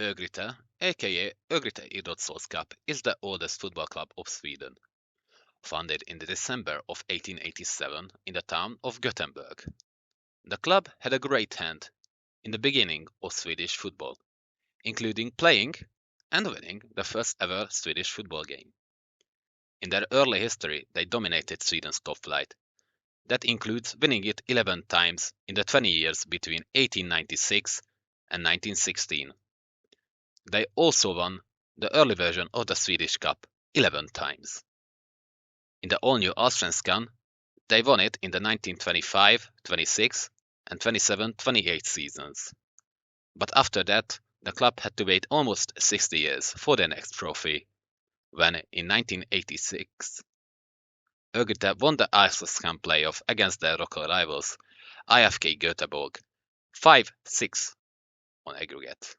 Örgryte, aka Örgryte IS, is the oldest football club of Sweden, founded in December of 1887 in the town of Gothenburg. The club had a great hand in the beginning of Swedish football, including playing and winning the first ever Swedish football game. In their early history, they dominated Sweden's top flight. That includes winning it 11 times in the 20 years between 1896 and 1916. They also won the early version of the Swedish Cup 11 times. In the all-new Allsvenskan, they won it in the 1925-26 and 27-28 seasons. But after that, the club had to wait almost 60 years for their next trophy, when in 1986, Örgryte won the Allsvenskan playoff against their local rivals, IFK Göteborg, 5-6 on aggregate.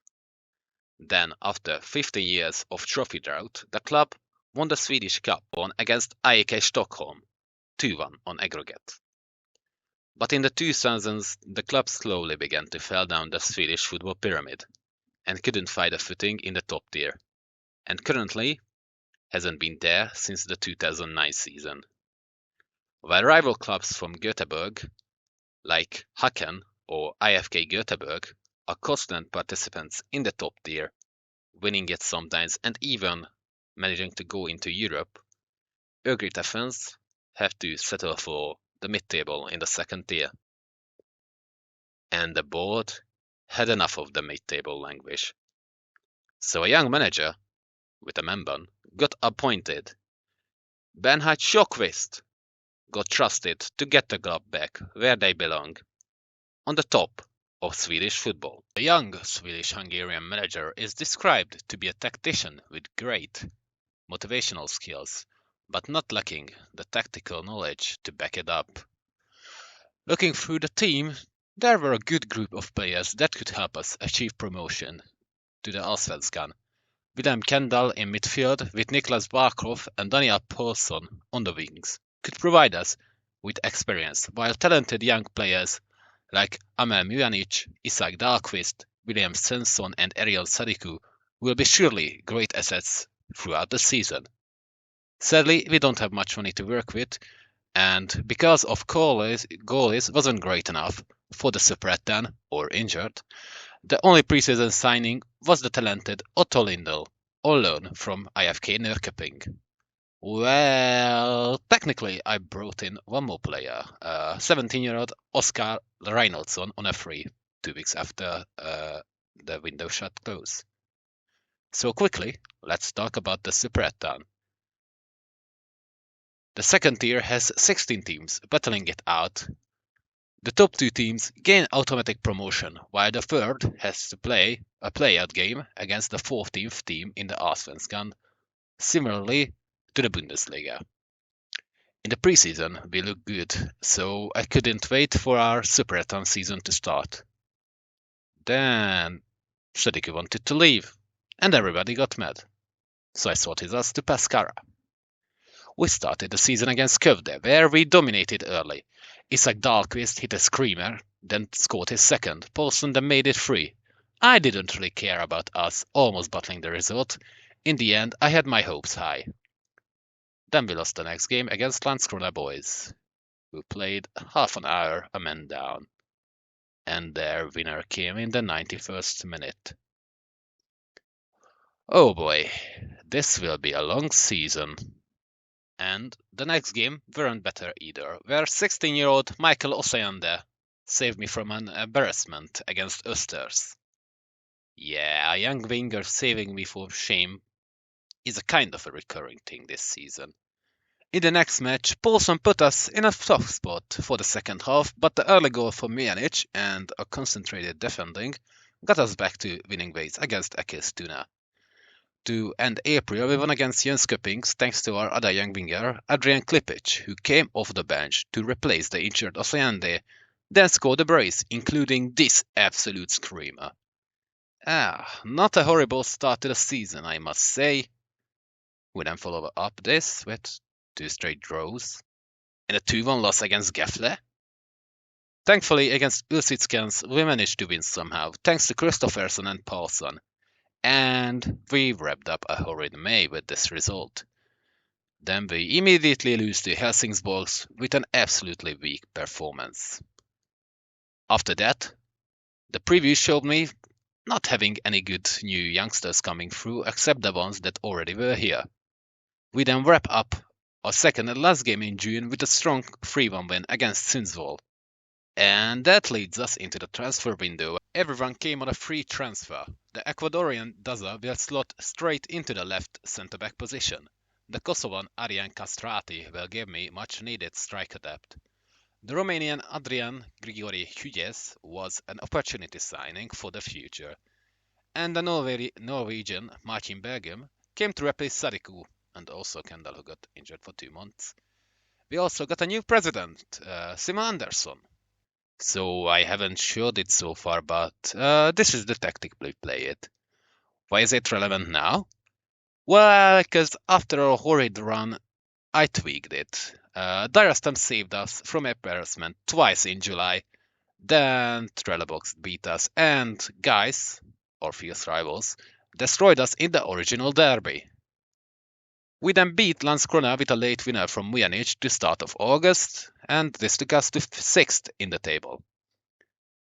Then, after 15 years of trophy drought, the club won the Swedish Cup won against AIK Stockholm, 2-1 on aggregate. But in the 2000s, the club slowly began to fall down the Swedish football pyramid and couldn't find a footing in the top tier, and currently hasn't been there since the 2009 season. While rival clubs from Göteborg, like Häcken or IFK Göteborg, are constant participants in the top tier, winning it sometimes and even managing to go into Europe, Örgryte fans have to settle for the mid-table in the second tier. And the board had enough of the mid-table language. So a young manager, with a man got appointed. Bernhard Sjöqvist got trusted to get the club back where they belong, on the top of Swedish football. The young Swedish-Hungarian manager is described to be a tactician with great motivational skills, but not lacking the tactical knowledge to back it up. Looking through the team, there were a good group of players that could help us achieve promotion to the Allsvenskan. Wilhelm Kendall in midfield with Niklas Barkov and Daniel Paulsson on the wings could provide us with experience, while talented young players like Amel Mujanic, Isak Dahlqvist, William Svensson and Ariel Sadiku will be surely great assets throughout the season. Sadly, we don't have much money to work with, and because of goalies wasn't great enough for the Superettan or injured, the only preseason signing was the talented Otto Lindell, on loan from IFK Norrköping. Well, technically I brought in one more player, 17-year-old Oskar Reinholdsson on a free 2 weeks after the window shut close. So quickly, let's talk about the Superettan. The second tier has 16 teams battling it out. The top 2 teams gain automatic promotion, while the third has to play a play-out game against the 14th team in the Allsvenskan, similarly to the Bundesliga. In the preseason, we looked good, so I couldn't wait for our Superettan season to start. Then Sadiku wanted to leave, and everybody got mad. So I sorted us to Pescara. We started the season against Skövde, where we dominated early. Isak Dahlqvist hit a screamer, then scored his second. Paulsson then made it 3. I didn't really care about us almost bottling the result. In the end, I had my hopes high. Then we lost the next game against Landskrona boys, who played half an hour a man down. And their winner came in the 91st minute. Oh boy, this will be a long season. And the next game weren't better either, where 16-year-old Michael Osajande saved me from an embarrassment against Östers. Yeah, a young winger saving me from shame is a kind of a recurring thing this season. In the next match, Paulsson put us in a tough spot for the second half, but the early goal from Mujanic and a concentrated defending got us back to winning ways against Eskilstuna. To end April, we won against Jönköping thanks to our other young winger, Adrian Klipic, who came off the bench to replace the injured Osajande, then scored a brace, including this absolute screamer. Not a horrible start to the season, I must say. We then follow up this with 2 straight draws and a 2-1 loss against Gefle. Thankfully, against Ursitskans, we managed to win somehow, thanks to Kristoffersson and Paulsson. And we wrapped up a horrid May with this result. Then we immediately lose to Helsingborg with an absolutely weak performance. After that, the preview showed me not having any good new youngsters coming through except the ones that already were here. We then wrap up our second and last game in June with a strong 3-1 win against Sundsvall. And that leads us into the transfer window. Everyone came on a free transfer. The Ecuadorian Daza will slot straight into the left centre-back position. The Kosovan Arjan Kastrati will give me much needed striker depth. The Romanian Adrian Grigori Hughes was an opportunity signing for the future. And the Norwegian Martin Bergum came to replace Sadiku, and also Kendall, who got injured for 2 months. We also got a new president, Simon Andersson. So I haven't showed it so far, but this is the tactic we play it. Why is it relevant now? Well, because after a horrid run, I tweaked it. Dyrastam saved us from embarrassment twice in July. Then Trelleborg beat us, and guys, or fierce rivals, destroyed us in the original derby. We then beat Landskrona with a late winner from Munich to start of August, and this took us to 6th in the table.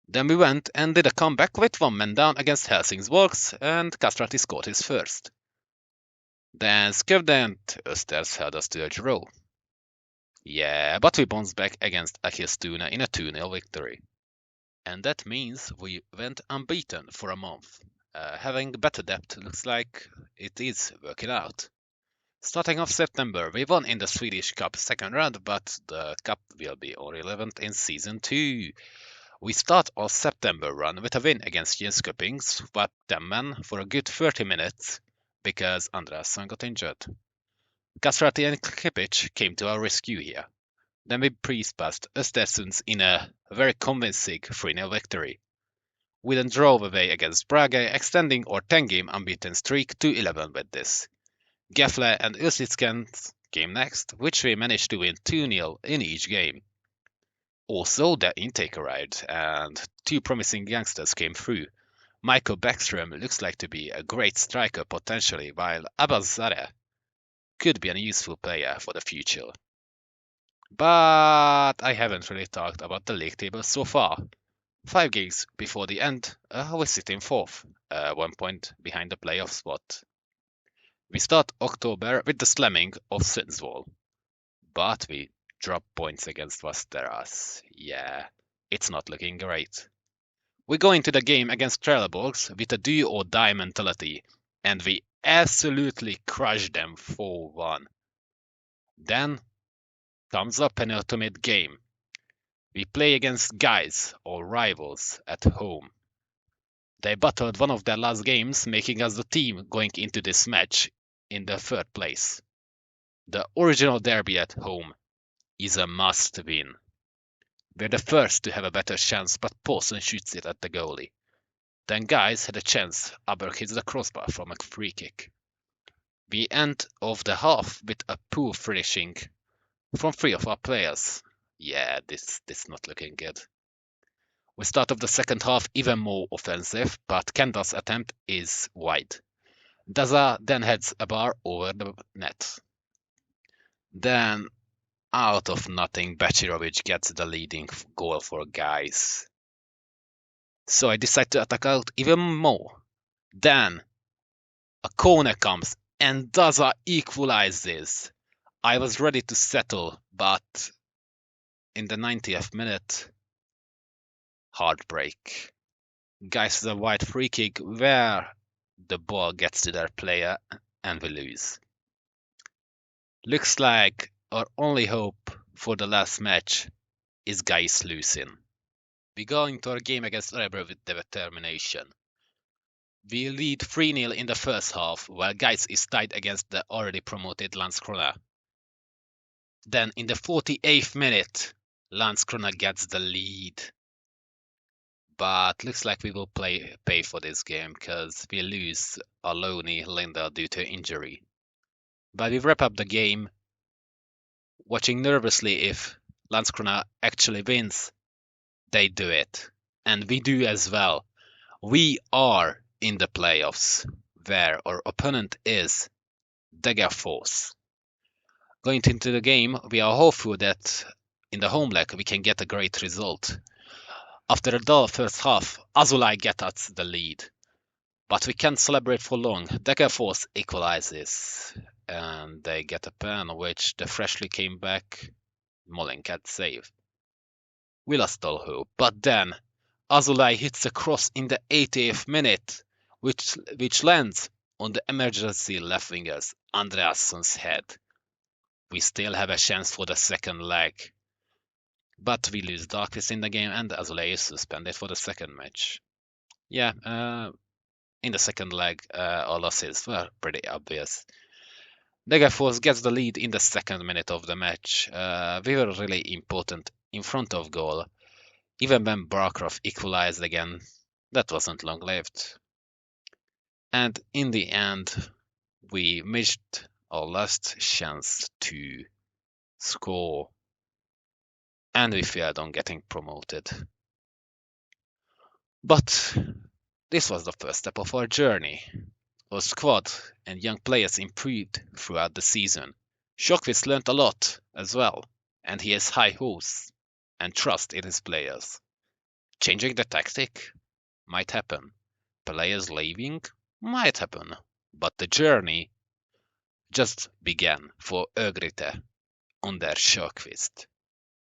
Then we went and did a comeback with 1 man down against Helsingborg, and Kastrati scored his first. Then Skövde and Östers held us to a draw. Yeah, but we bounced back against Eskilstuna in a 2-0 victory. And that means we went unbeaten for a month. Having better depth looks like it is working out. Starting off September, we won in the Swedish Cup second round, but the Cup will be irrelevant in Season 2. We start our September run with a win against Jönköping, swapped them men for a good 30 minutes because Andreasson got injured. Kastrati and Klipic came to our rescue here. Then we breezed-past Östersunds in a very convincing 3-0 victory. We then drove away against Brage, extending our 10-game unbeaten streak to 11 with this. Gefle and Ursitsken came next, which we managed to win 2-0 in each game. Also, the intake arrived, and 2 promising youngsters came through. Michael Backstrom looks like to be a great striker potentially, while Abazare could be a useful player for the future. But I haven't really talked about the league table so far. 5 games before the end, we sit in 4th, 1 point behind the playoff spot. We start October with the slamming of Sundsvall, but we drop points against Västerås. Yeah, it's not looking great. We go into the game against Trelleborg with a do-or-die mentality, and we absolutely crush them 4-1. Then comes a penultimate game. We play against guys or rivals at home. They battled one of their last games, making us the team going into this match in the 3rd place. The original derby at home is a must-win. We're the first to have a better chance, but Paulsen shoots it at the goalie. Then guys had a chance, Aber hits the crossbar from a free kick. We end off the half with a poor finishing from 3 of our players. Yeah, this not looking good. We start off the second half even more offensive, but Kendall's attempt is wide. Daza then heads a bar over the net. Then, out of nothing, Bacirovic gets the leading goal for guys. So I decide to attack out even more. Then, a corner comes and Daza equalizes. I was ready to settle, but in the 90th minute, heartbreak. Guys with a wide free kick where the ball gets to their player and we lose. Looks like our only hope for the last match is guys losing. We go into our game against Örebro with determination. We lead 3-0 in the first half, while guys is tied against the already promoted Landskrona. Then in the 48th minute, Landskrona gets the lead. But looks like we will pay for this game because we lose Aloni Linda due to injury. But we wrap up the game, watching nervously if Landskrona actually wins. They do it. And we do as well. We are in the playoffs. where our opponent is Degerfors. Going into the game, we are hopeful that in the home leg we can get a great result. After a dull first half, Azulai gets us the lead. But we can't celebrate for long. Degerfors equalizes, and they get a pen which the freshly came back Molin can't save. We lost all hope, but then Azulai hits a cross in the 80th minute, which lands on the emergency left winger's Andreasson's head. We still have a chance for the second leg, but we lose Darkest in the game, and Azulai is suspended for the second match. Yeah, in the second leg, our losses were pretty obvious. Degerfors gets the lead in the second minute of the match. We were really important in front of goal. Even when Barkov equalized again, that wasn't long-lived. And in the end, we missed our last chance to score, and we failed on getting promoted. But this was the first step of our journey. Our squad and young players improved throughout the season. Sjökvist learned a lot as well, and he has high hopes and trust in his players. Changing the tactic might happen. Players leaving might happen. But the journey just began for Örgryte under Sjökvist.